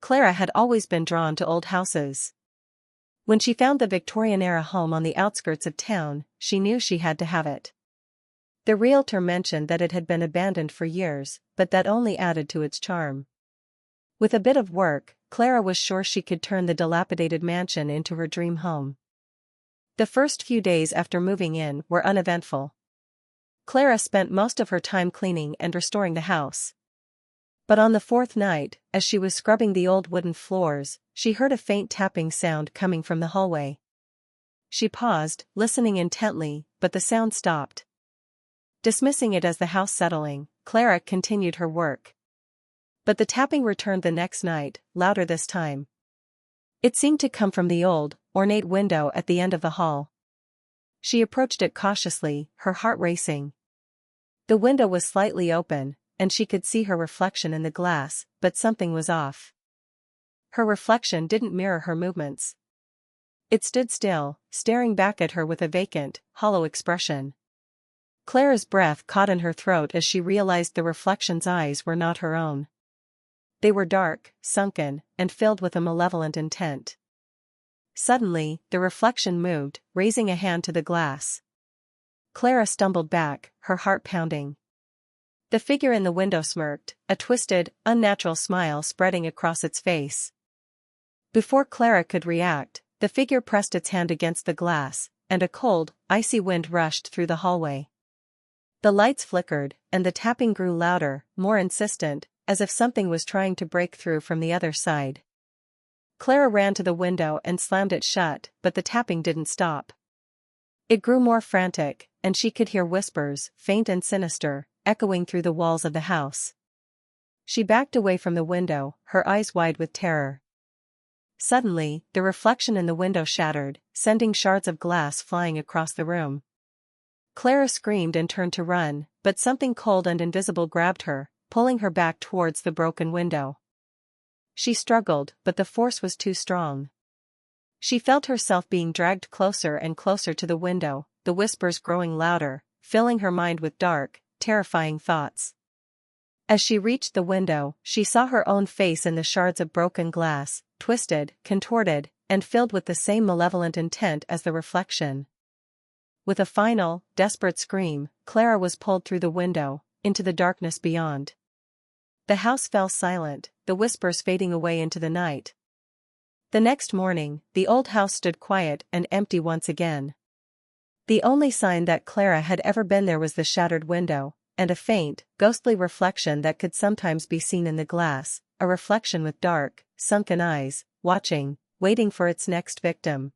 Clara had always been drawn to old houses. When she found the Victorian-era home on the outskirts of town, she knew she had to have it. The realtor mentioned that it had been abandoned for years, but that only added to its charm. With a bit of work, Clara was sure she could turn the dilapidated mansion into her dream home. The first few days after moving in were uneventful. Clara spent most of her time cleaning and restoring the house. But on the fourth night, as she was scrubbing the old wooden floors, she heard a faint tapping sound coming from the hallway. She paused, listening intently, but the sound stopped. Dismissing it as the house settling, Clara continued her work. But the tapping returned the next night, louder this time. It seemed to come from the old, ornate window at the end of the hall. She approached it cautiously, her heart racing. The window was slightly open, and she could see her reflection in the glass, but something was off. Her reflection didn't mirror her movements. It stood still, staring back at her with a vacant, hollow expression. Clara's breath caught in her throat as she realized the reflection's eyes were not her own. They were dark, sunken, and filled with a malevolent intent. Suddenly, the reflection moved, raising a hand to the glass. Clara stumbled back, her heart pounding. The figure in the window smirked, a twisted, unnatural smile spreading across its face. Before Clara could react, the figure pressed its hand against the glass, and a cold, icy wind rushed through the hallway. The lights flickered, and the tapping grew louder, more insistent, as if something was trying to break through from the other side. Clara ran to the window and slammed it shut, but the tapping didn't stop. It grew more frantic, and she could hear whispers, faint and sinister, echoing through the walls of the house. She backed away from the window, her eyes wide with terror. Suddenly, the reflection in the window shattered, sending shards of glass flying across the room. Clara screamed and turned to run, but something cold and invisible grabbed her, pulling her back towards the broken window. She struggled, but the force was too strong. She felt herself being dragged closer and closer to the window, the whispers growing louder, filling her mind with dark, terrifying thoughts. As she reached the window, she saw her own face in the shards of broken glass, twisted, contorted, and filled with the same malevolent intent as the reflection. With a final, desperate scream, Clara was pulled through the window, into the darkness beyond. The house fell silent, the whispers fading away into the night. The next morning, the old house stood quiet and empty once again. The only sign that Clara had ever been there was the shattered window, and a faint, ghostly reflection that could sometimes be seen in the glass, a reflection with dark, sunken eyes, watching, waiting for its next victim.